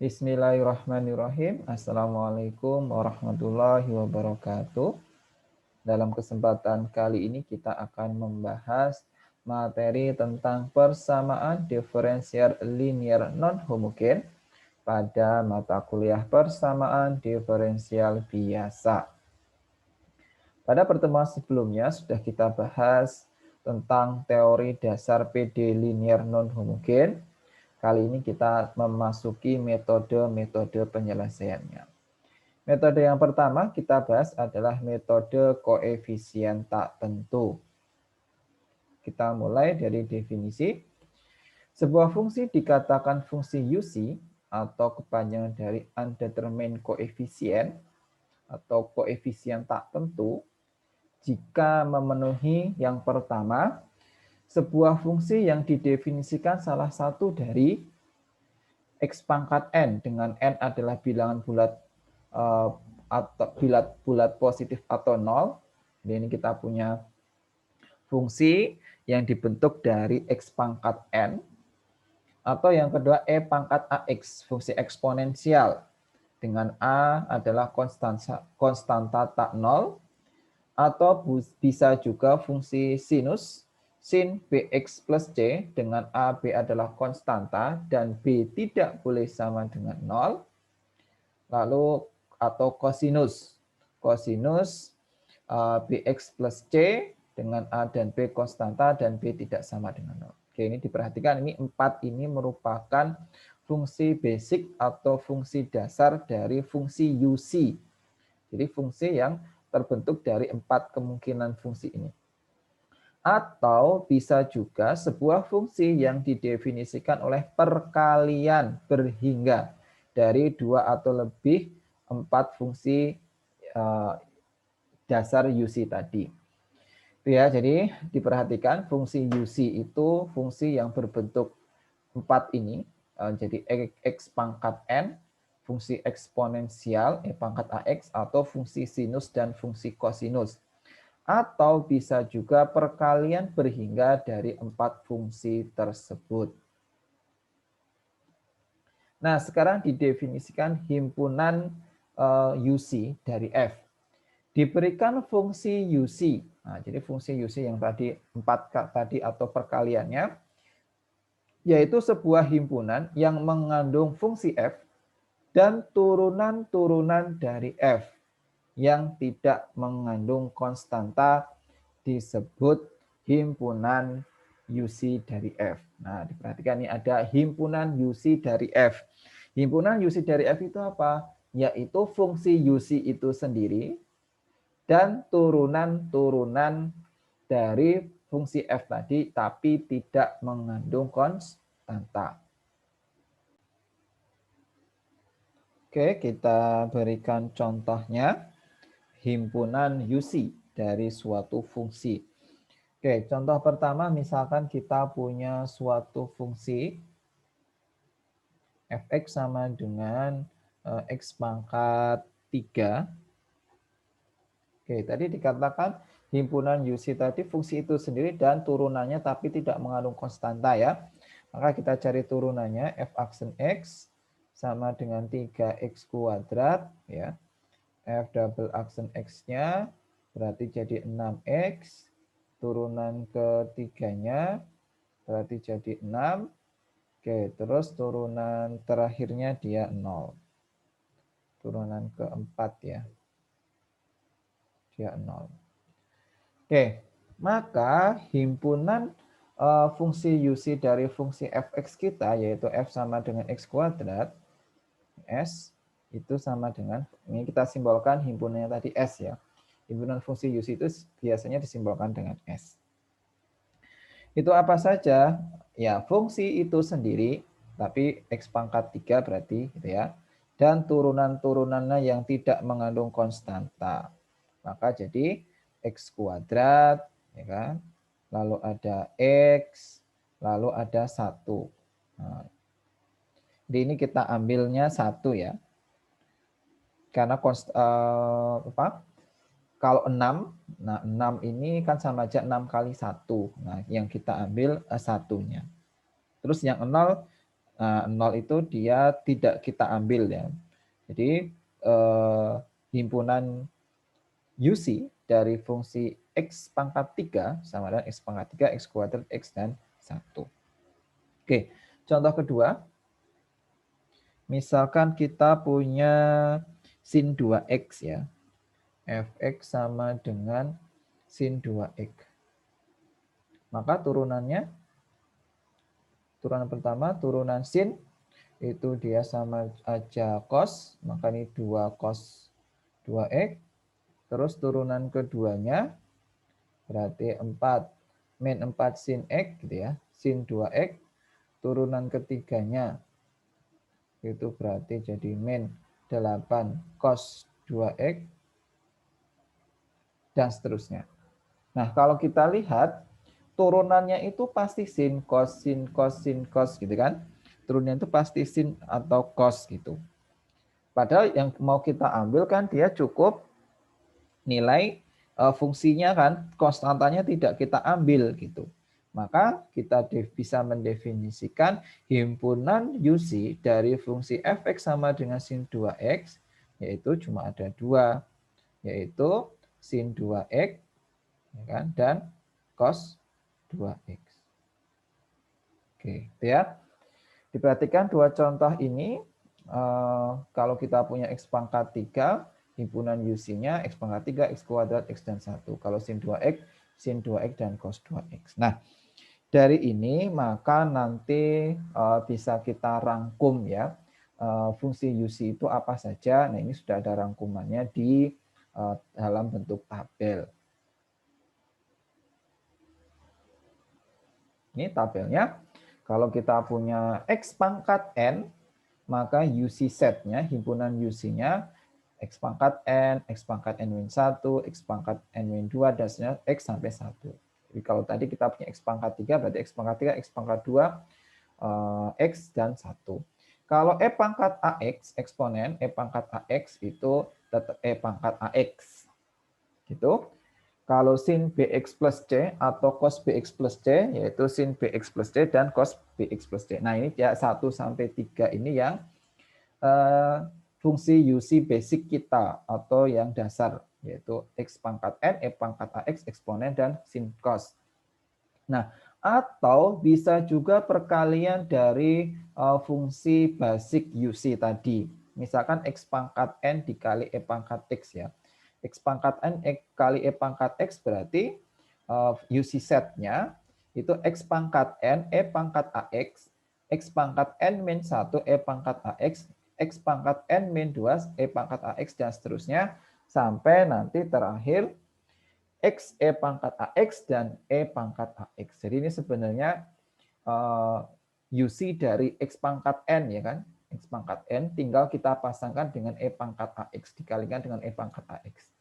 Bismillahirrahmanirrahim. Assalamualaikum warahmatullahi wabarakatuh. Dalam kesempatan kali ini kita akan membahas materi tentang persamaan diferensial linear non-homogen pada mata kuliah persamaan diferensial biasa. Pada pertemuan sebelumnya sudah kita bahas tentang teori dasar PD linear non-homogen. Kali ini kita memasuki metode-metode penyelesaiannya. Metode yang pertama kita bahas adalah metode koefisien tak tentu. Kita mulai dari definisi. Sebuah fungsi dikatakan fungsi UC atau kepanjangan dari undetermined coefficient atau koefisien tak tentu jika memenuhi yang pertama, sebuah fungsi yang didefinisikan salah satu dari X pangkat N, dengan N adalah bilangan bulat atau bulat positif atau 0. Jadi ini kita punya fungsi yang dibentuk dari X pangkat N. Atau yang kedua E pangkat AX, fungsi eksponensial, dengan A adalah konstanta tak 0. Atau bisa juga fungsi sinus, sin Bx plus C, dengan A, B adalah konstanta dan B tidak boleh sama dengan 0. Lalu atau kosinus, Bx plus C dengan A dan B konstanta dan B tidak sama dengan 0. Oke, ini diperhatikan, ini 4 ini merupakan fungsi basic atau fungsi dasar dari fungsi UC. Jadi fungsi yang terbentuk dari 4 kemungkinan fungsi ini. Atau bisa juga sebuah fungsi yang didefinisikan oleh perkalian berhingga dari 2 atau lebih 4 fungsi dasar UC tadi. Ya, jadi diperhatikan fungsi UC itu fungsi yang berbentuk 4 ini. Jadi X pangkat N, fungsi eksponensial E pangkat AX, atau fungsi sinus dan fungsi kosinus. Atau bisa juga perkalian berhingga dari 4 fungsi tersebut. Nah, sekarang didefinisikan himpunan UC dari F. Diberikan fungsi UC. Nah, jadi fungsi UC yang tadi 4 tadi atau perkaliannya, yaitu sebuah himpunan yang mengandung fungsi F dan turunan-turunan dari F yang tidak mengandung konstanta disebut himpunan UC dari F. Nah, diperhatikan ini ada himpunan UC dari F. Himpunan UC dari F itu apa? Yaitu fungsi UC itu sendiri dan turunan-turunan dari fungsi F tadi, tapi tidak mengandung konstanta. Oke, kita berikan contohnya himpunan UC dari suatu fungsi. Oke, contoh pertama misalkan kita punya suatu fungsi fx sama dengan x pangkat 3. Oke, tadi dikatakan himpunan UC tadi fungsi itu sendiri dan turunannya tapi tidak mengandung konstanta ya. Maka kita cari turunannya f aksen x sama dengan 3x kuadrat ya. F double aksen x-nya berarti jadi 6x. Turunan ketiganya berarti jadi 6. Oke, terus turunan terakhirnya dia 0. Turunan keempat ya. Dia 0. Oke, maka himpunan fungsi UC dari fungsi fx kita, yaitu f sama dengan x kuadrat, s, itu sama dengan, ini kita simbolkan himpunannya tadi s ya. Himpunan fungsi UC itu biasanya disimbolkan dengan s. Itu apa saja? Ya, fungsi itu sendiri, tapi x pangkat 3 berarti gitu ya. Dan turunan-turunannya yang tidak mengandung konstanta. Maka jadi x kuadrat, ya kan? Lalu ada x, lalu ada 1. Nah, di ini kita ambilnya 1 ya. Karena kalau 6, nah 6 ini kan sama aja 6 kali 1. Nah, yang kita ambil 1-nya. Terus yang 0 Nah, 0 itu dia tidak kita ambil ya. Jadi himpunan UC dari fungsi X pangkat 3 sama dengan X pangkat 3, X kuadrat, X, dan 1. Oke, contoh kedua. Misalkan kita punya sin 2X ya. Fx sama dengan sin 2X. Maka turunan pertama, turunan sin, itu dia sama aja cos, maka ini 2 cos 2X. Terus turunan keduanya berarti 4 min 4 sin X gitu ya, sin 2X. Turunan ketiganya itu berarti jadi min 8 cos 2X dan seterusnya. Nah, kalau kita lihat turunannya itu pasti sin, cos, sin, cos, sin, cos gitu kan. Turunannya itu pasti sin atau cos gitu. Padahal yang mau kita ambil kan dia cukup nilai fungsinya kan, konstantanya tidak kita ambil gitu. Maka kita bisa mendefinisikan himpunan UC dari fungsi fx sama dengan sin 2x, yaitu cuma ada dua, yaitu sin 2x ya kan, dan cos 2x. Oke, ya. Diperhatikan dua contoh ini, kalau kita punya x pangkat 3, himpunan UC-nya x pangkat 3, x kuadrat, x dan 1. Kalau sin 2x, dan cos 2x. Nah, dari ini maka nanti bisa kita rangkum ya, fungsi UC itu apa saja. Nah, ini sudah ada rangkumannya di dalam bentuk tabel. Ini tabelnya. Kalau kita punya x pangkat n, maka UC setnya, himpunan UC-nya, x pangkat n, x pangkat n-1, x pangkat n-2, dan seterusnya x sampai 1. Jadi kalau tadi kita punya x pangkat 3, berarti x pangkat 3, x pangkat 2, x, dan 1. Kalau e pangkat ax, eksponen e pangkat ax itu tetap e pangkat ax. Gitu. Kalau sin bx plus c atau cos bx plus c, yaitu sin bx plus c dan cos bx plus c. Nah, ini ya 1 sampai 3 ini yang fungsi UC basic kita atau yang dasar, yaitu x pangkat n, e pangkat ax, eksponen, dan sin cos. Nah, atau bisa juga perkalian dari fungsi basic UC tadi. Misalkan x pangkat n dikali e pangkat x ya. X pangkat n kali e pangkat x berarti UC setnya itu x pangkat n, e pangkat ax, x pangkat n min 1, e pangkat ax, x pangkat n min 2, e pangkat ax, dan seterusnya, sampai nanti terakhir x e pangkat ax dan e pangkat ax. Jadi ini sebenarnya UC dari x pangkat n ya kan, x pangkat n tinggal kita pasangkan dengan e pangkat ax dikalikan dengan e pangkat ax.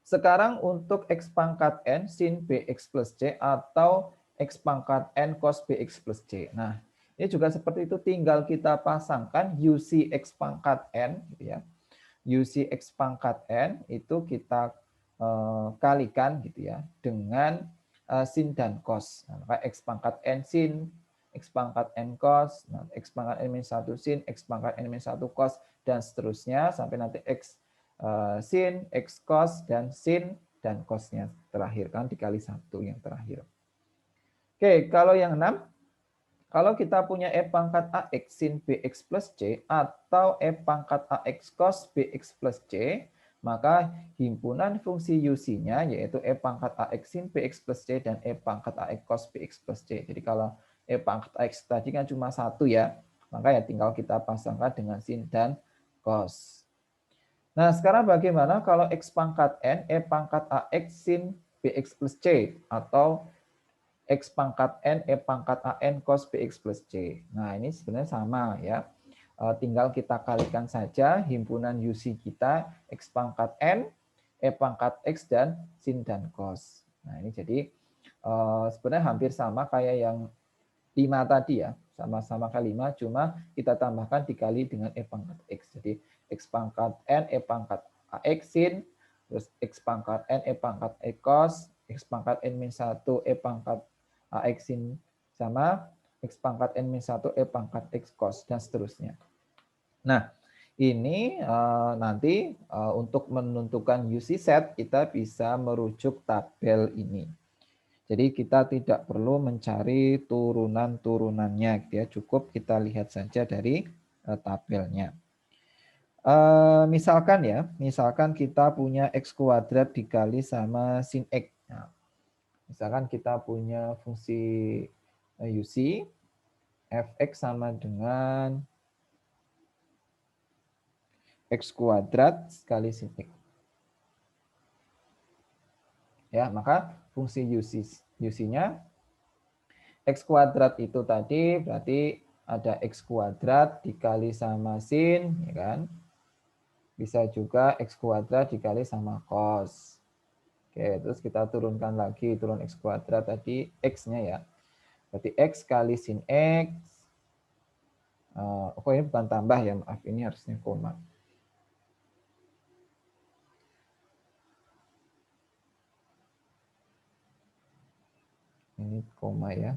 Sekarang untuk x pangkat n sin bx plus c atau x pangkat n cos bx plus c. Nah, ini juga seperti itu, tinggal kita pasangkan UC x pangkat n gitu ya. UC x pangkat n itu kita kalikan gitu ya dengan sin dan cos. Nah, maka x pangkat n sin, x pangkat n cos, nah, x pangkat n min 1 sin, x pangkat n min 1 cos, dan seterusnya sampai nanti x sin, x cos, dan sin dan cosnya terakhir kan dikali 1 yang terakhir. Oke, kalau yang 6, kalau kita punya e pangkat ax sin bx plus c atau e pangkat ax cos bx plus c, maka himpunan fungsi UC-nya yaitu e pangkat ax sin bx plus c dan e pangkat ax cos bx plus c. Jadi kalau e pangkat ax tadi kan cuma 1 ya, maka ya tinggal kita pasangkan dengan sin dan cos. Nah, sekarang bagaimana kalau x pangkat n, e pangkat ax sin bx plus c atau x pangkat n, e pangkat an cos bx plus c. Nah, ini sebenarnya sama ya. Tinggal kita kalikan saja himpunan UC kita x pangkat n, e pangkat x, dan sin dan cos. Nah, ini jadi sebenarnya hampir sama kayak yang 5 tadi ya. Sama-sama kali 5, cuma kita tambahkan dikali dengan e pangkat x. Jadi x pangkat n, e pangkat ax sin, terus x pangkat n, e pangkat x cos, x pangkat n min 1, e pangkat ax sin, sama X pangkat N-1, E pangkat X cos, dan seterusnya. Nah, ini nanti untuk menentukan UC set, kita bisa merujuk tabel ini. Jadi kita tidak perlu mencari turunan-turunannya, gitu ya. Cukup kita lihat saja dari tabelnya. Misalkan kita punya X kuadrat dikali sama sin X. Nah, misalkan kita punya fungsi UC, fx sama dengan X kuadrat sekali sin X. Ya, maka fungsi UC-nya X kuadrat itu tadi berarti ada X kuadrat dikali sama sin, ya kan? Bisa juga X kuadrat dikali sama cos. Oke, terus kita turunkan lagi, turun X kuadrat tadi, X-nya ya. Berarti X kali sin X. Oh, ini bukan tambah ya, maaf. Ini harusnya koma. Ini koma ya.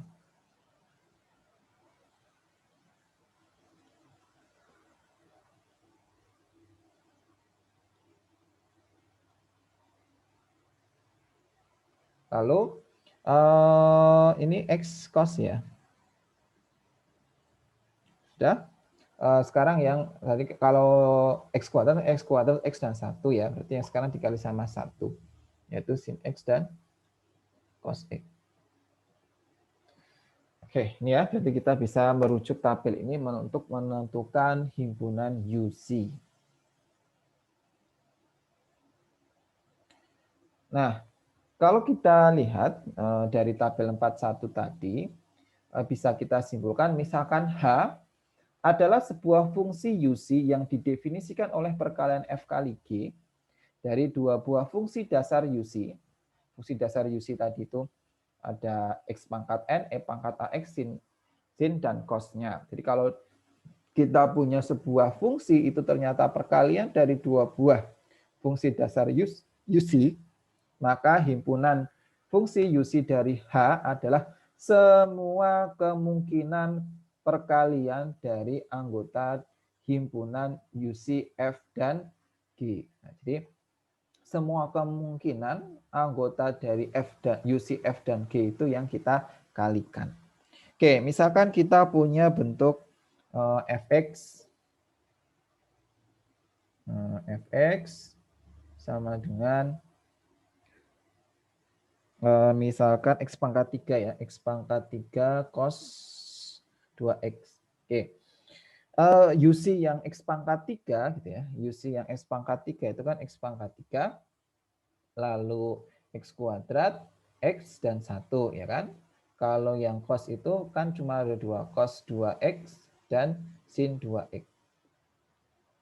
Lalu ini X cos ya. Sudah. Sekarang yang tadi kalau X kuadrat X dan 1 ya. Berarti yang sekarang dikali sama 1. Yaitu sin X dan cos X. Oke, ini ya. Berarti kita bisa merujuk tabel ini untuk menentukan himpunan UC. Nah, kalau kita lihat dari tabel 41 tadi, bisa kita simpulkan misalkan H adalah sebuah fungsi UC yang didefinisikan oleh perkalian F kali G dari dua buah fungsi dasar UC. Fungsi dasar UC tadi itu ada X pangkat N, E pangkat AX, sin dan cos-nya. Jadi kalau kita punya sebuah fungsi itu ternyata perkalian dari dua buah fungsi dasar UC, maka himpunan fungsi UC dari H adalah semua kemungkinan perkalian dari anggota himpunan UC F dan G. Nah, jadi semua kemungkinan anggota dari UC F dan G itu yang kita kalikan. Oke, misalkan kita punya bentuk fx fx sama dengan misalkan X pangkat 3 ya, X pangkat 3 cos 2X. Oke. UC yang X pangkat 3 gitu ya. UC yang X pangkat 3 itu kan X pangkat 3 lalu X kuadrat X dan 1 ya kan. Kalau yang cos itu kan cuma ada 2, cos 2X dan sin 2X.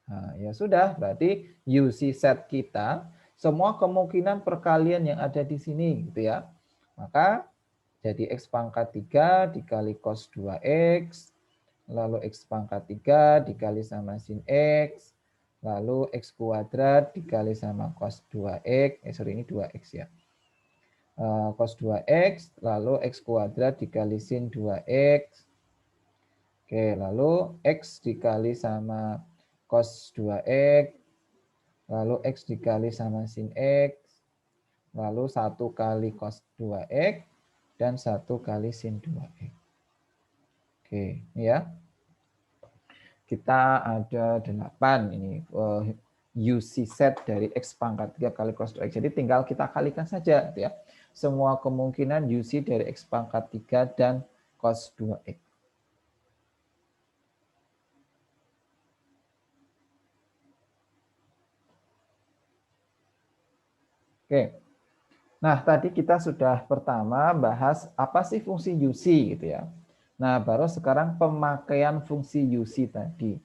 Nah, ya sudah, berarti UC set kita semua kemungkinan perkalian yang ada di sini gitu ya. Maka jadi X pangkat 3 dikali cos 2X, lalu X pangkat 3 dikali sama sin X, lalu X kuadrat dikali sama cos 2X, ini 2X ya. Cos 2X, lalu X kuadrat dikali sin 2X. Oke, lalu X dikali sama cos 2X, lalu X dikali sama sin X, lalu 1 kali cos 2X, dan 1 kali sin 2X. Oke, ini ya. Kita ada 8 ini UC set dari X pangkat 3 kali cos 2X. Jadi tinggal kita kalikan saja gitu ya. Semua kemungkinan UC dari X pangkat 3 dan cos 2X. Oke. Nah, tadi kita sudah pertama bahas apa sih fungsi UC gitu ya. Nah, baru sekarang pemakaian fungsi UC tadi.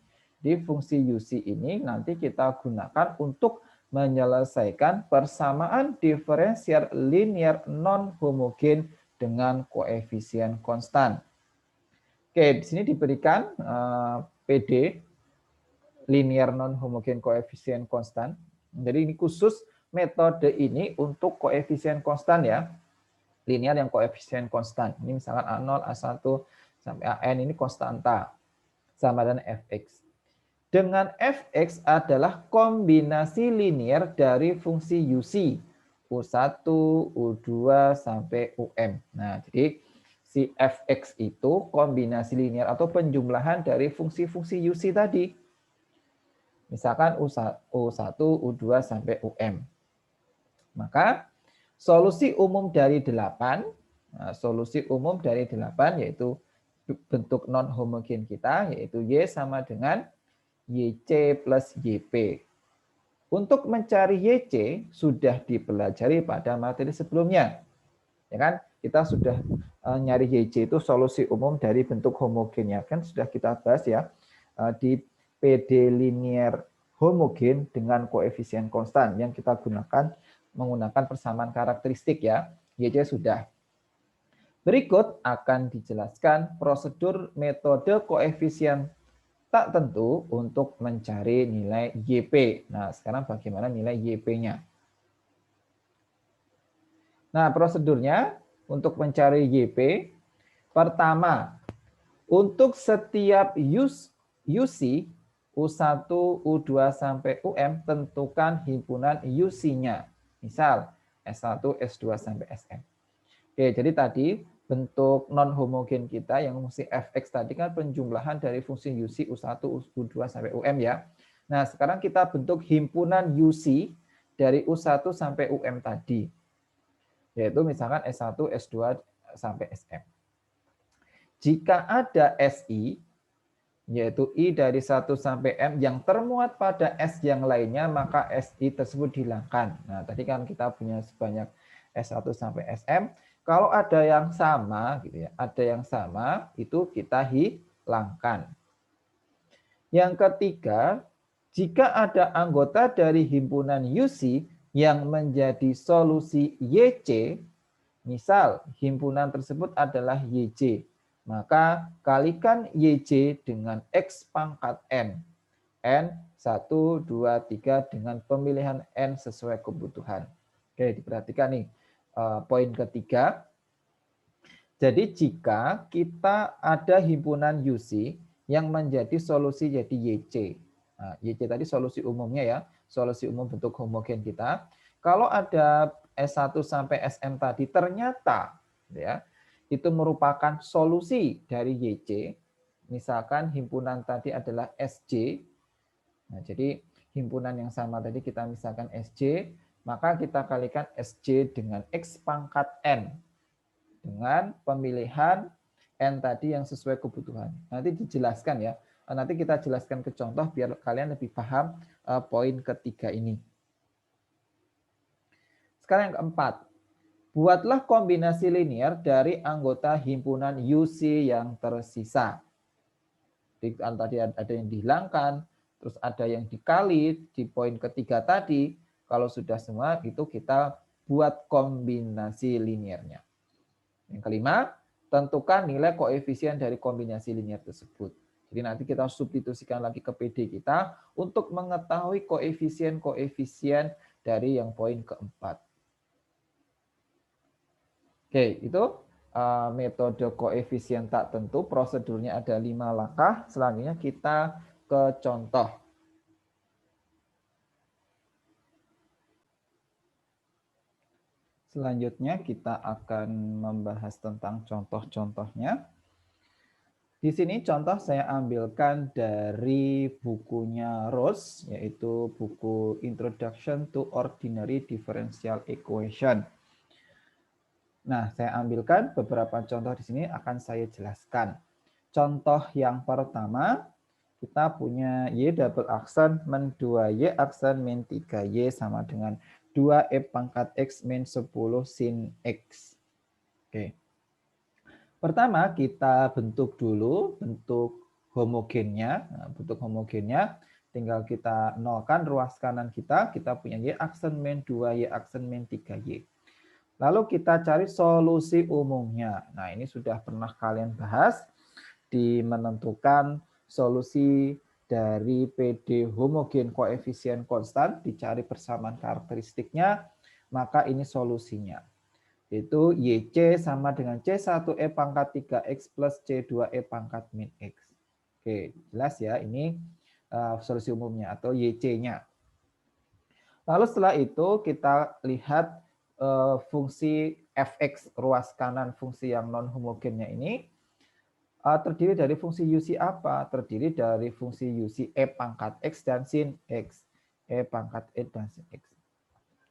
Di fungsi UC ini nanti kita gunakan untuk menyelesaikan persamaan diferensial linear non-homogen dengan koefisien konstan. Oke, di sini diberikan PD, linear non-homogen koefisien konstan. Jadi ini khusus metode ini untuk koefisien konstan ya. Linear yang koefisien konstan. Ini misalkan A0, A1, sampai AN ini konstanta sama dengan fx. Dengan fx adalah kombinasi linear dari fungsi UC U1, U2 sampai UM. Nah, jadi si fx itu kombinasi linear atau penjumlahan dari fungsi-fungsi UC tadi. Misalkan U1, U2 sampai UM. Maka solusi umum dari 8, solusi umum dari 8 yaitu bentuk non homogen kita, yaitu Y sama dengan YC plus YP. Untuk mencari YC sudah dipelajari pada materi sebelumnya. Ya kan? Kita sudah nyari YC itu solusi umum dari bentuk homogennya. Kan sudah kita bahas ya di PD linear homogen dengan koefisien konstan yang kita gunakan menggunakan persamaan karakteristik ya. YC sudah. Berikut akan dijelaskan prosedur metode koefisien tak tentu untuk mencari nilai YP. Nah, sekarang bagaimana nilai YP-nya? Nah, prosedurnya untuk mencari YP, pertama, untuk setiap UC, U1, U2 sampai UM, tentukan himpunan UC-nya. Misal, S1, S2 sampai SM. Oke, jadi tadi bentuk non homogen kita yang fungsi fx tadi kan penjumlahan dari fungsi UC U1, U2 sampai UM ya. Nah, sekarang kita bentuk himpunan UC dari U1 sampai UM tadi. Yaitu misalkan S1, S2 sampai SM. Jika ada SI, yaitu I dari 1 sampai M yang termuat pada S yang lainnya, maka SI tersebut dihilangkan. Nah, tadi kan kita punya sebanyak S1 sampai SM. Kalau ada yang sama, gitu ya, ada yang sama, itu kita hilangkan. Yang ketiga, jika ada anggota dari himpunan UC yang menjadi solusi YC, misal himpunan tersebut adalah YC, maka kalikan YC dengan X pangkat N. N 1, 2, 3 dengan pemilihan N sesuai kebutuhan. Oke, diperhatikan nih. Poin ketiga. Jadi jika kita ada himpunan UC yang menjadi solusi jadi YC. Nah, YC tadi solusi umumnya ya, solusi umum bentuk homogen kita. Kalau ada S1 sampai SM tadi ternyata ya itu merupakan solusi dari YC. Misalkan himpunan tadi adalah SJ. Nah, jadi himpunan yang sama tadi kita misalkan SJ, maka kita kalikan SJ dengan X pangkat N dengan pemilihan N tadi yang sesuai kebutuhan. Nanti dijelaskan ya. Nanti kita jelaskan ke contoh biar kalian lebih paham poin ketiga ini. Sekarang yang keempat. Buatlah kombinasi linear dari anggota himpunan UC yang tersisa. Tadi ada yang dihilangkan, terus ada yang dikali di poin ketiga tadi. Kalau sudah semua itu kita buat kombinasi linearnya. Yang kelima, tentukan nilai koefisien dari kombinasi linear tersebut. Jadi nanti kita substitusikan lagi ke PD kita untuk mengetahui koefisien-koefisien dari yang poin keempat. Oke, itu metode koefisien tak tentu. Prosedurnya ada 5 langkah. Selanjutnya kita ke contoh. Selanjutnya kita akan membahas tentang contoh-contohnya. Di sini contoh saya ambilkan dari bukunya Rose, yaitu buku Introduction to Ordinary Differential Equation. Nah, saya ambilkan beberapa contoh di sini akan saya jelaskan. Contoh yang pertama, kita punya Y double aksen min 2Y aksen min 3Y sama dengan 2E pangkat X min 10 sin X. Oke. Pertama, kita bentuk dulu bentuk homogennya. Nah, bentuk homogennya tinggal kita nolkan ruas kanan kita punya Y aksen min 2Y aksen min 3Y. Lalu kita cari solusi umumnya. Nah, ini sudah pernah kalian bahas di menentukan solusi dari PD homogen koefisien konstan, dicari persamaan karakteristiknya, maka ini solusinya. Yaitu YC sama dengan C1E pangkat 3X plus C2E pangkat min X. Oke, jelas ya, ini solusi umumnya atau YC-nya. Lalu setelah itu kita lihat fungsi fx, ruas kanan fungsi yang non-homogennya ini terdiri dari fungsi UC apa? Terdiri dari fungsi UC E pangkat X dan sin X. E pangkat E dan sin X.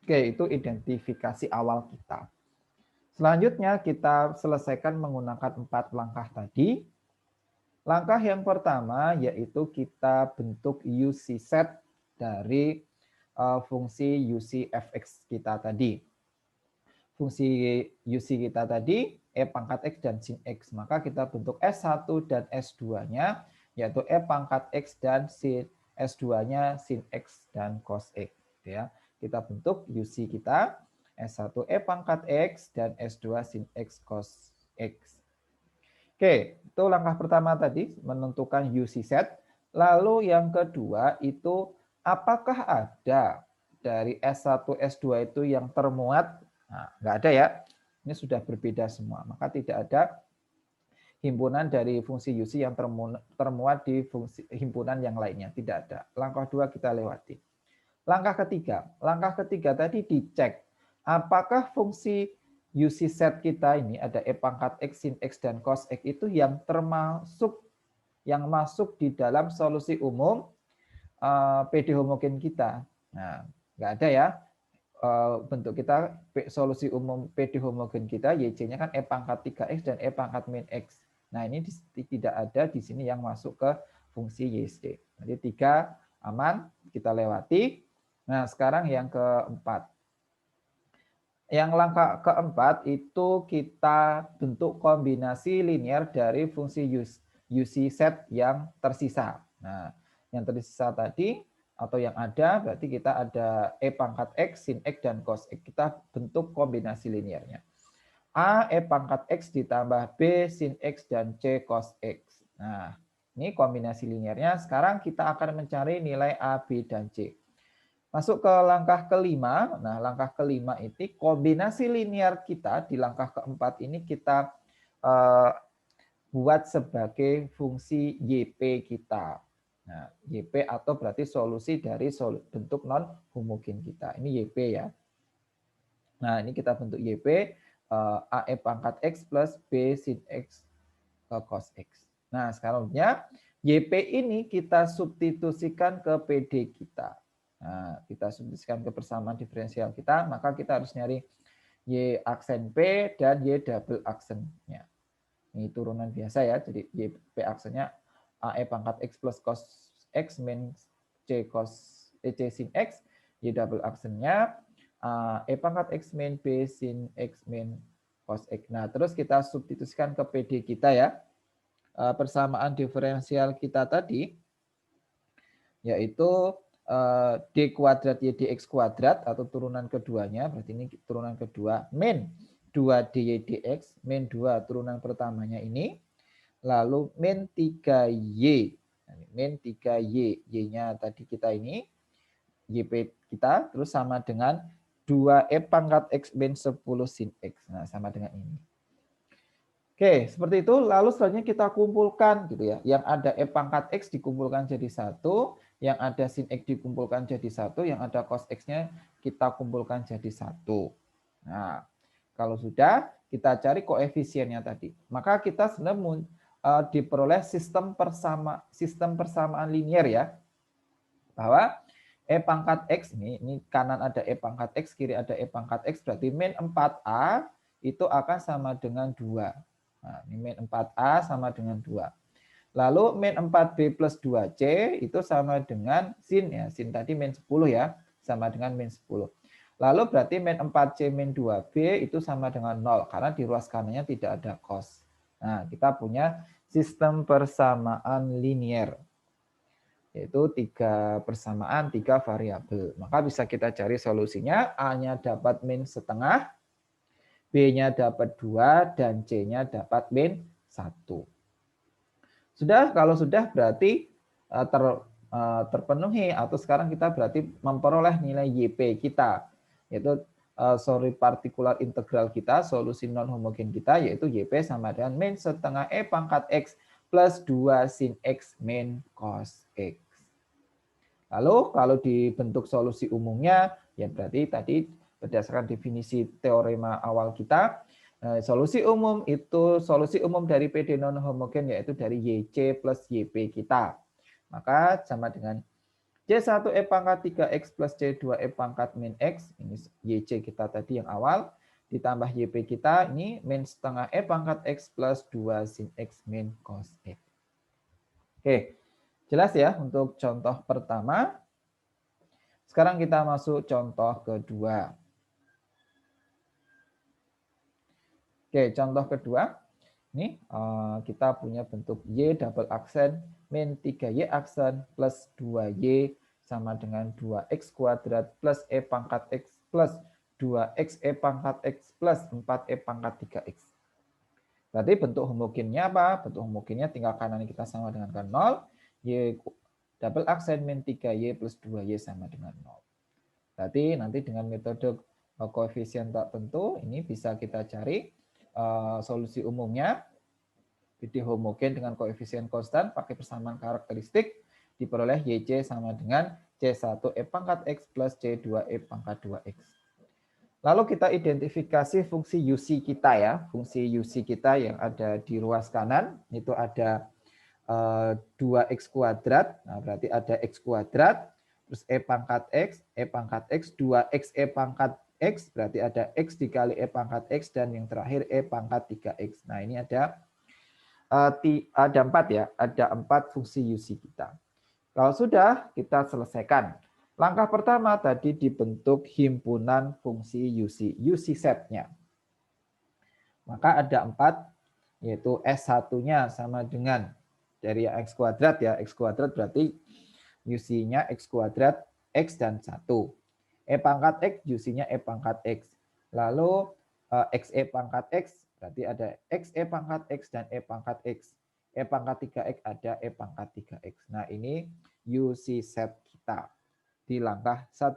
Oke, itu identifikasi awal kita. Selanjutnya kita selesaikan menggunakan 4 langkah tadi. Langkah yang pertama yaitu kita bentuk UC set dari fungsi UC fx kita tadi. Fungsi UC kita tadi E pangkat X dan sin X. Maka kita bentuk S1 dan S2-nya yaitu E pangkat X dan sin S2-nya sin X dan cos X. Ya. Kita bentuk UC kita S1 E pangkat X dan S2 sin X cos X. Oke, itu langkah pertama tadi, menentukan UC set. Lalu yang kedua itu apakah ada dari S1, S2 itu yang termuat? Nah, nggak ada ya, ini sudah berbeda semua. Maka tidak ada himpunan dari fungsi UC yang termuat di fungsi himpunan yang lainnya. Tidak ada. Langkah 2 kita lewati. Langkah ketiga tadi dicek apakah fungsi UC set kita ini ada E pangkat X, sin X, dan cos X itu yang masuk di dalam solusi umum PD homogen kita. Nah, nggak ada ya. Bentuk kita solusi umum PD homogen kita YC-nya kan E pangkat 3X dan E pangkat min X. Nah, ini tidak ada di sini yang masuk ke fungsi YC. Jadi 3 aman, kita lewati. Nah, sekarang yang keempat. Yang langkah keempat itu kita bentuk kombinasi linear dari fungsi UC set yang tersisa. Nah, yang tersisa tadi atau yang ada berarti kita ada E pangkat X, sin X, dan cos X. Kita bentuk kombinasi linearnya. A E pangkat X ditambah B sin X dan C cos X. Nah, ini kombinasi linearnya. Sekarang kita akan mencari nilai A, B, dan C. Masuk ke langkah kelima. Nah, langkah kelima itu kombinasi linear kita di langkah keempat ini kita buat sebagai fungsi YP kita. Nah, YP atau berarti solusi dari bentuk non homogen kita. Ini YP ya. Nah, ini kita bentuk YP AE pangkat X plus B sin X cos X. Nah, sekarangnya YP ini kita substitusikan ke PD kita. Nah, kita substitusikan ke persamaan diferensial kita, maka kita harus nyari Y aksen P dan Y double aksennya. Ini turunan biasa ya, jadi YP aksennya AE pangkat X plus cos X min C sin X, Y double aksennya E pangkat X min B sin X min cos X. Nah, terus kita substitusikan ke PD kita ya. Persamaan diferensial kita tadi, yaitu D kuadrat Y dx kuadrat atau turunan keduanya, berarti ini turunan kedua, min 2dy dx, min 2 turunan pertamanya ini, lalu min 3y, min 3y, y-nya tadi kita ini, YP kita, terus sama dengan 2E pangkat X min 10 sin X. Nah, sama dengan ini. Oke, seperti itu. Lalu selanjutnya kita kumpulkan gitu ya. Yang ada E pangkat X dikumpulkan jadi 1, yang ada sin X dikumpulkan jadi 1, yang ada cos X-nya kita kumpulkan jadi 1. Nah, kalau sudah, kita cari koefisiennya tadi. Maka kita sebenarnya diperoleh sistem persamaan linear ya. Bahwa E pangkat X ini kanan ada E pangkat X, kiri ada E pangkat X, berarti min 4A itu akan sama dengan 2. Nah, ini min 4A sama dengan 2. Lalu min 4B plus 2C itu sama dengan sin ya. Sin tadi min 10 ya, sama dengan min 10. Lalu berarti min 4C min 2B itu sama dengan 0 karena di ruas kanannya tidak ada cos. Nah, kita punya sistem persamaan linear. Yaitu 3 persamaan, 3 variabel. Maka bisa kita cari solusinya. A-nya dapat min setengah, B-nya dapat 2, dan C-nya dapat min 1. Sudah, kalau sudah berarti terpenuhi, atau sekarang kita berarti memperoleh nilai YP kita. Yaitu partikular integral kita, solusi non homogen kita, yaitu YP sama dengan min setengah E pangkat X plus 2 sin X min cos X. Lalu kalau dibentuk solusi umumnya, ya berarti tadi berdasarkan definisi teorema awal kita, solusi umum itu solusi umum dari PD non homogen yaitu dari YC plus YP kita. Maka sama dengan C1E pangkat 3X plus C2E pangkat min X, ini YC kita tadi yang awal, ditambah YP kita, ini min setengah E pangkat X plus 2 sin X min cos X. Oke, jelas ya untuk contoh pertama. Sekarang kita masuk contoh kedua. Oke, contoh kedua. Ini kita punya bentuk Y double aksen min 3Y aksen plus 2Y sama dengan 2X kuadrat plus E pangkat X plus 2X E pangkat X plus 4E pangkat 3X. Berarti bentuk homogennya apa? Bentuk homogennya tinggal kanan kita sama dengan kan 0. Y double aksen min 3Y plus 2Y sama dengan 0. Berarti nanti dengan metode koefisien tak tentu, ini bisa kita cari solusi umumnya. PD homogen dengan koefisien konstan, pakai persamaan karakteristik, diperoleh YC sama dengan C1E pangkat X plus C2E pangkat 2X. Lalu kita identifikasi fungsi UC kita ya. Fungsi UC kita yang ada di ruas kanan, itu ada 2X kuadrat, nah berarti ada X kuadrat, terus E pangkat X, 2X E pangkat X, berarti ada X dikali E pangkat X, dan yang terakhir E pangkat 3X. Nah ini ada 4 ya, ada 4 fungsi UC kita. Kalau sudah, kita selesaikan. Langkah pertama tadi dibentuk himpunan fungsi UC set-nya. Maka ada 4, yaitu S1-nya sama dengan dari X kuadrat ya, X kuadrat berarti UC-nya X kuadrat, X dan 1. E pangkat X, UC-nya E pangkat X. Lalu XE pangkat X, berarti ada XE pangkat X dan E pangkat X. E pangkat 3X ada E pangkat 3X. Nah ini UC set kita di langkah 1.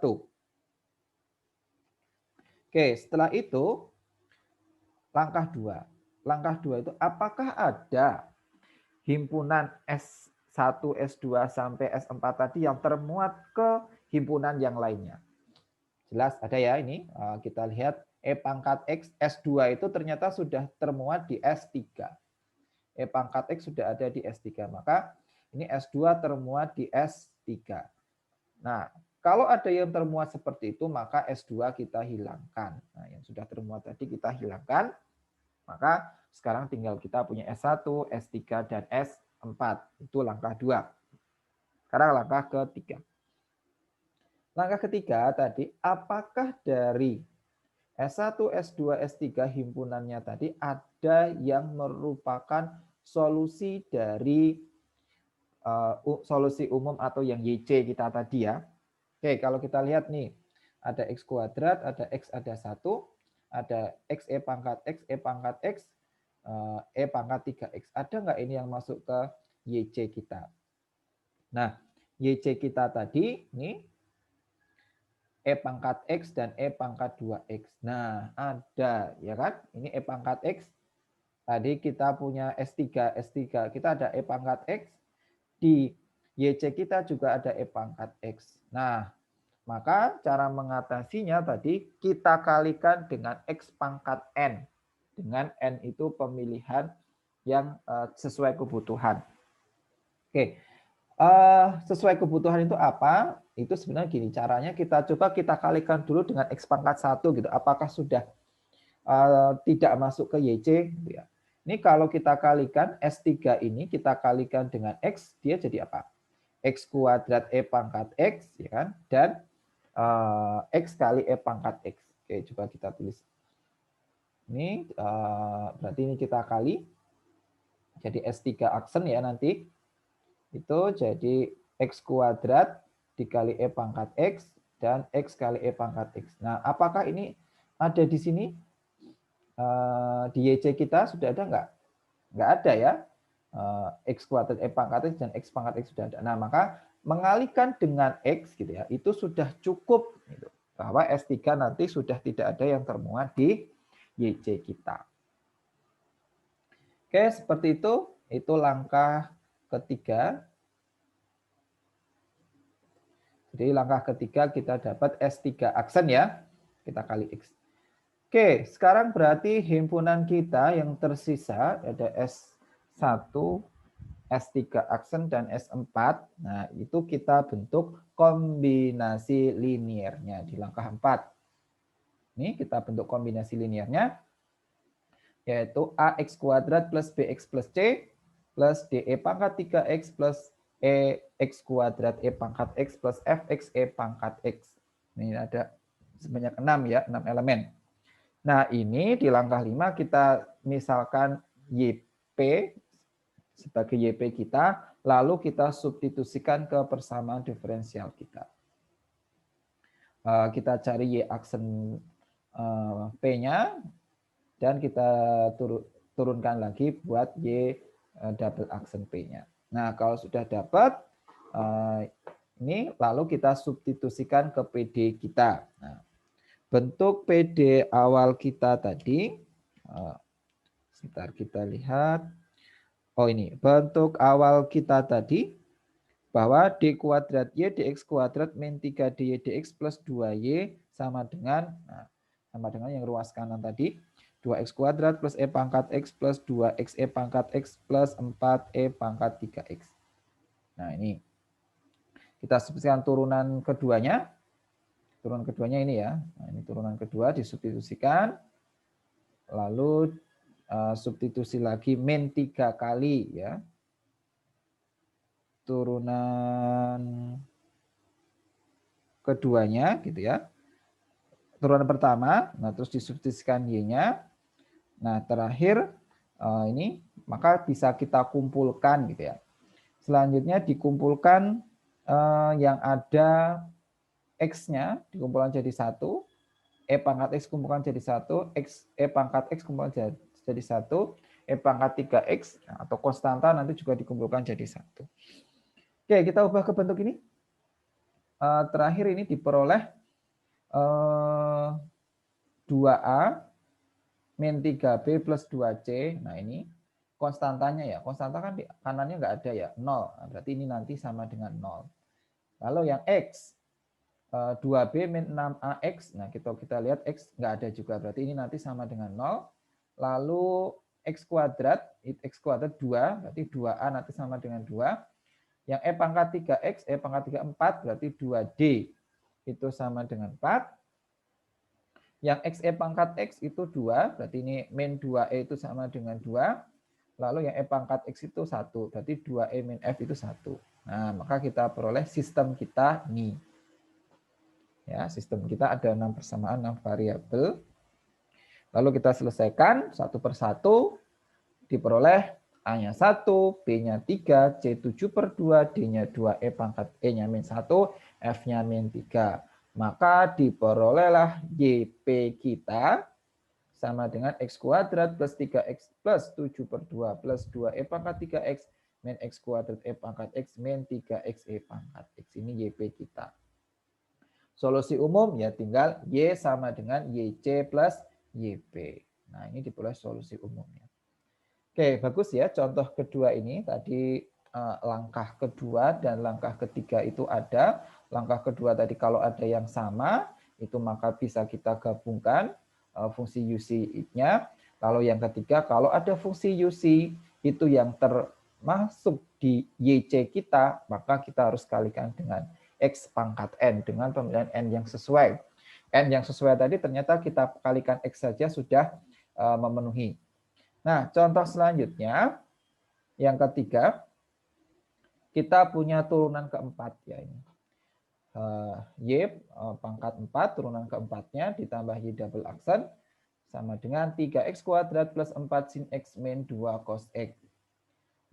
Oke, setelah itu langkah 2. Langkah 2 itu apakah ada himpunan S1, S2 sampai S4 tadi yang termuat ke himpunan yang lainnya. Jelas ada ya ini. Kita lihat E pangkat X, S2 itu ternyata sudah termuat di S3. E pangkat X sudah ada di S3. Maka ini S2 termuat di S3. Nah, kalau ada yang termuat seperti itu, maka S2 kita hilangkan. Nah, yang sudah termuat tadi kita hilangkan. Maka sekarang tinggal kita punya S1, S3, dan S4. Itu langkah 2. Sekarang langkah ketiga. Langkah ketiga tadi, apakah dari S1, S2, S3 himpunannya tadi ada yang merupakan solusi dari solusi umum atau yang YC kita tadi ya. Oke, kalau kita lihat nih, ada X kuadrat, ada X ada 1, ada X E pangkat X, E pangkat X, E pangkat 3X. Ada nggak ini yang masuk ke YC kita? Nah, YC kita tadi, ini E pangkat X dan E pangkat 2X. Nah, ada, ya kan? Ini E pangkat X. Tadi kita punya S3, S3. Kita ada E pangkat X. Di YC kita juga ada E pangkat X. Nah, maka cara mengatasinya tadi kita kalikan dengan X pangkat N. Dengan N itu pemilihan yang sesuai kebutuhan. Oke, sesuai kebutuhan itu apa? Itu sebenarnya gini, caranya kita kalikan dulu dengan X pangkat 1 gitu. Apakah sudah tidak masuk ke YC? Gitu ya. Ini kalau kita kalikan S3 ini, kita kalikan dengan X, dia jadi apa? X kuadrat E pangkat X, ya kan? Dan X kali E pangkat X. Oke, coba kita tulis. Ini berarti ini kita kali. Jadi S3 aksen ya nanti. Itu jadi X kuadrat dikali E pangkat X dan X kali E pangkat X. Nah, apakah ini ada di sini? Di YC kita sudah ada nggak? Nggak ada ya. X kuadrat E pangkat X dan X pangkat X sudah ada. Nah, maka mengalihkan dengan X gitu ya, itu sudah cukup. Gitu. bahwa S3 nanti sudah tidak ada yang termuat di YC kita. Oke, seperti itu langkah ketiga. Jadi langkah ketiga kita dapat S3 aksen ya, kita kali X. Oke, sekarang berarti himpunan kita yang tersisa ada S1, S3 aksen, dan S4. Nah, itu kita bentuk kombinasi linearnya di langkah 4. Ini kita bentuk kombinasi linearnya, yaitu AX kuadrat plus BX plus C plus DE pangkat 3X plus EX kuadrat E pangkat X plus FX E pangkat X. Ini ada sebanyak 6 ya, 6 elemen. Nah, ini di langkah 5 kita misalkan YP sebagai YP kita, lalu kita substitusikan ke persamaan diferensial kita. Kita cari Y aksen P-nya, dan kita turunkan lagi buat Y double aksen P-nya. Nah, kalau sudah dapat, ini lalu kita substitusikan ke PD kita. Nah, bentuk PD awal kita tadi, sebentar kita lihat. Oh ini, bentuk awal kita tadi, bahwa D kuadrat Y dx kuadrat min 3 dy dx plus 2y sama dengan, yang ruas kanan tadi, 2x kuadrat plus E pangkat X plus 2x E pangkat X plus 4E pangkat 3x. Nah ini, kita substitusikan turunan keduanya. Turunan keduanya ini ya. Nah, ini turunan kedua disubstitusikan. Lalu substitusi lagi min 3 kali ya. Turunan keduanya gitu ya. Turunan pertama, nah terus disubstitusikan Y-nya. Nah, terakhir ini maka bisa kita kumpulkan gitu ya. Selanjutnya dikumpulkan yang ada X-nya dikumpulkan jadi 1, E pangkat X kumpulkan jadi 1, E pangkat X kumpulkan jadi 1, E pangkat 3X atau konstanta nanti juga dikumpulkan jadi 1. Oke, kita ubah ke bentuk ini. Terakhir ini diperoleh 2A min 3B plus 2C. Nah ini konstantanya ya. Konstanta kan di kanannya nggak ada ya, 0. Nah, berarti ini nanti sama dengan 0. Lalu yang X, 2B min 6AX. Nah kita lihat X nggak ada juga. Berarti ini nanti sama dengan 0. Lalu X kuadrat 2. Berarti 2A nanti sama dengan 2. Yang E pangkat 3X, E pangkat 3, 4. Berarti 2D itu sama dengan 4. Yang XE pangkat X itu 2, berarti ini min 2E itu sama dengan 2. Lalu yang E pangkat X itu 1, berarti 2E min F itu 1. Nah, maka kita peroleh sistem kita ini. Ya, sistem kita ada 6 persamaan, 6 variabel. Lalu kita selesaikan satu persatu, diperoleh A-nya 1, B-nya 3, C 7/2, D-nya 2, E pangkat E-nya min 1, F-nya min 3. Maka diperolehlah YP kita sama dengan X kuadrat plus 3X plus 7/2 plus 2E pangkat 3X min X kuadrat E pangkat X min 3X E pangkat X. Ini YP kita. Solusi umum ya tinggal Y sama dengan YC plus YP. Nah ini diperoleh solusi umumnya. Oke, bagus ya. Contoh kedua ini tadi langkah kedua dan langkah ketiga itu ada. Langkah kedua tadi kalau ada yang sama, itu maka bisa kita gabungkan fungsi UC-nya. Lalu yang ketiga, kalau ada fungsi UC itu yang termasuk di YC kita, maka kita harus kalikan dengan X pangkat N dengan pemilihan N yang sesuai. N yang sesuai tadi ternyata kita kalikan X saja sudah memenuhi. Nah, contoh selanjutnya, yang ketiga, kita punya turunan keempat ya ini. Y pangkat 4, turunan keempatnya ditambah Y double aksen, sama dengan 3X kuadrat plus 4 sin X min 2 cos X.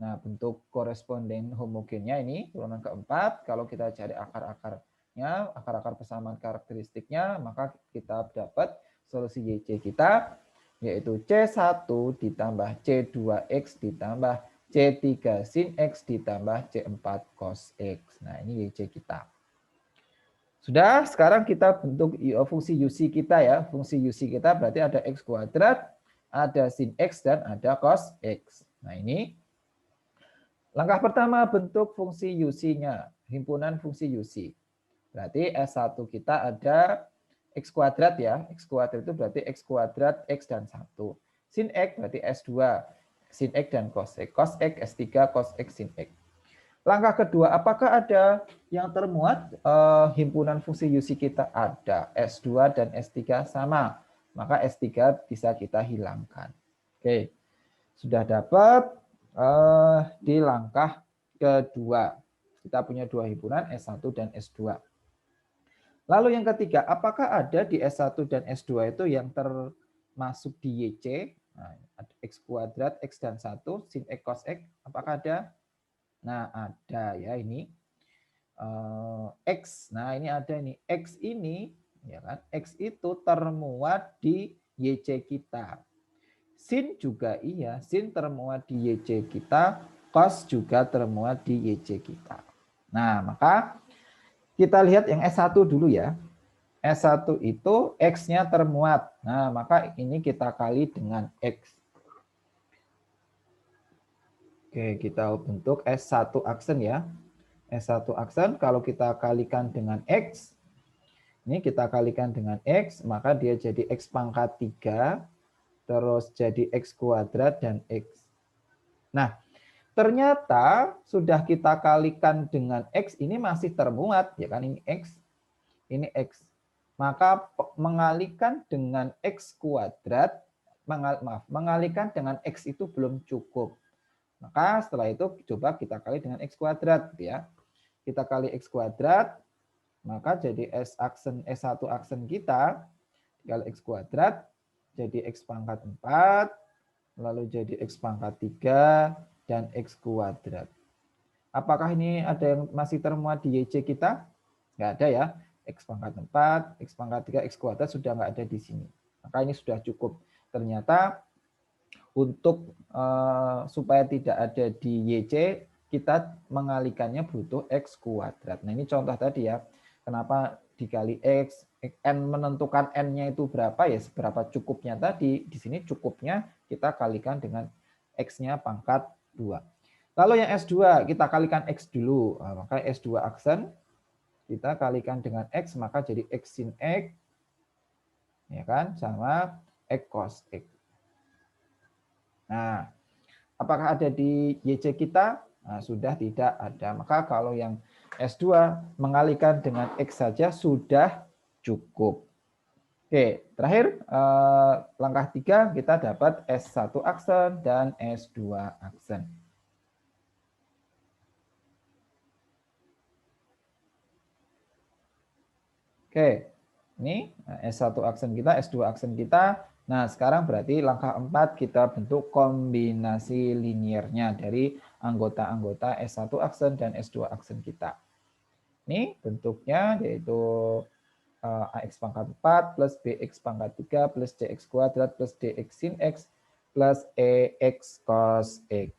Nah, bentuk koresponden homogennya ini, turunan keempat, kalau kita cari akar-akarnya, akar-akar persamaan karakteristiknya, maka kita dapat solusi YC kita, yaitu C1 ditambah C2X ditambah C3 sin X ditambah C4 cos X. Nah, ini YC kita. Sudah, sekarang kita bentuk fungsi UC kita ya. Fungsi UC kita berarti ada X kuadrat, ada sin X, dan ada cos X. Nah ini langkah pertama bentuk fungsi UC-nya, himpunan fungsi UC. Berarti S1 kita ada X kuadrat ya. X kuadrat itu berarti X kuadrat X dan 1. Sin X berarti S2. Sin X dan cos X. Cos X S3, cos X sin X. Langkah kedua, apakah ada yang termuat himpunan fungsi UC kita? Ada. S2 dan S3 sama. Maka S3 bisa kita hilangkan. Oke, sudah dapat di langkah kedua. Kita punya dua himpunan S1 dan S2. Lalu yang ketiga, apakah ada di S1 dan S2 itu yang termasuk di YC? Nah, X kuadrat, X dan 1, sin X, cos X, apakah ada? Nah, ada ya ini X. Nah, ini ada ini. X ini ya kan? X itu termuat di YC kita. Sin juga iya, sin termuat di YC kita, cos juga termuat di YC kita. Nah, maka kita lihat yang S1 dulu ya. S1 itu X-nya termuat. Nah, maka ini kita kali dengan X. Oke, kita bentuk S1 aksen ya. S1 aksen kalau kita kalikan dengan X, ini kita kalikan dengan X, maka dia jadi X pangkat 3, terus jadi X kuadrat dan X. Nah, ternyata sudah kita kalikan dengan X, ini masih termuat, ya kan, ini X, ini X. Maka mengalikan dengan X kuadrat, mengalikan dengan X itu belum cukup. Maka setelah itu coba kita kali dengan X kuadrat ya. Kita kali X kuadrat, maka jadi S1 aksen kita dikali X kuadrat, jadi X pangkat 4, lalu jadi X pangkat 3, dan X kuadrat. Apakah ini ada yang masih termuat di YC kita? Nggak ada ya. X pangkat 4, X pangkat 3, X kuadrat sudah nggak ada di sini. Maka ini sudah cukup. Ternyata untuk supaya tidak ada di YC, kita mengalikannya butuh X kuadrat. Nah ini contoh tadi ya, kenapa dikali X, N menentukan N-nya itu berapa ya, seberapa cukupnya tadi, di sini cukupnya kita kalikan dengan X-nya pangkat 2. Lalu yang S2, kita kalikan X dulu, maka S2 aksen, kita kalikan dengan X, maka jadi X sin X, ya kan, sama X cos X. Nah, apakah ada di YC kita? Nah, sudah tidak ada. Maka kalau yang S2 mengalikan dengan X saja sudah cukup. Oke, terakhir langkah 3 kita dapat S1 aksen dan S2 aksen. Oke, ini S1 aksen kita, S2 aksen kita. Nah, sekarang berarti langkah 4 kita bentuk kombinasi liniernya dari anggota-anggota S1 aksen dan S2 aksen kita. Ini bentuknya yaitu AX pangkat 4 plus BX pangkat 3 plus CX kuadrat plus DX sin X plus EX cos X.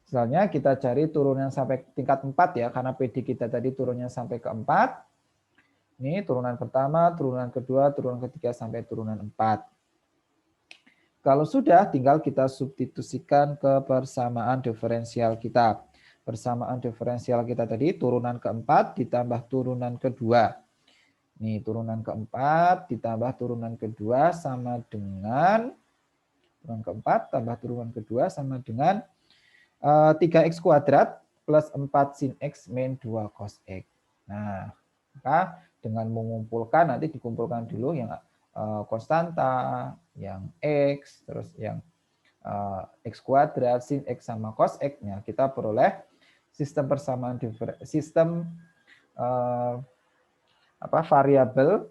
Misalnya kita cari turunan sampai tingkat 4 ya, karena PD kita tadi turunnya sampai ke 4. Ini turunan pertama, turunan kedua, turunan ketiga, sampai turunan 4. Kalau sudah, tinggal kita substitusikan ke persamaan diferensial kita. Persamaan diferensial kita tadi turunan keempat ditambah turunan kedua. Nih, turunan keempat ditambah turunan kedua sama dengan turunan keempat tambah turunan kedua sama dengan 3x kuadrat plus 4 sin X min 2 cos X. Nah, maka dengan mengumpulkan, nanti dikumpulkan dulu yang konstanta, yang X, terus yang X kuadrat, sin X sama cos X-nya, kita peroleh sistem persamaan sistem variabel,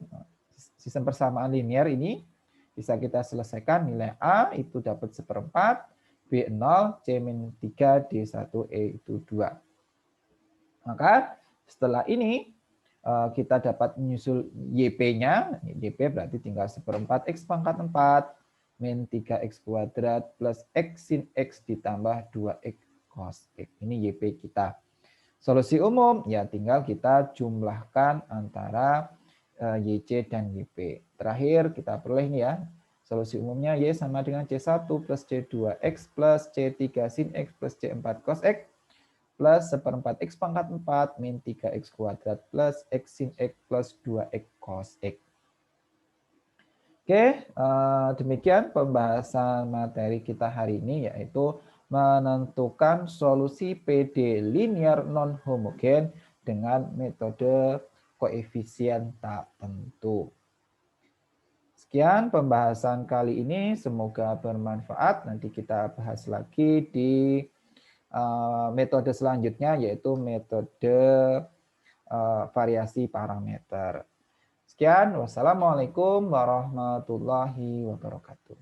sistem persamaan linear ini bisa kita selesaikan. Nilai A itu dapat 1/4, B 0, C min 3, D 1, E itu 2. Maka setelah ini kita dapat menyusul YP-nya. YP berarti tinggal 1/4 X pangkat 4 min 3X kuadrat plus X sin X ditambah 2X cos X. Ini YP kita. Solusi umum ya tinggal kita jumlahkan antara YC dan YP. Terakhir kita peroleh ini ya. Solusi umumnya Y sama dengan C1 plus C2X plus C3 sin X plus C4 cos X plus seperempat X pangkat 4 min 3X kuadrat plus X sin X plus 2X cos X. Oke, demikian pembahasan materi kita hari ini, yaitu menentukan solusi PD linear non-homogen dengan metode koefisien tak tentu. Sekian pembahasan kali ini, semoga bermanfaat. Nanti kita bahas lagi di metode selanjutnya, yaitu metode variasi parameter. Sekian, wassalamualaikum warahmatullahi wabarakatuh.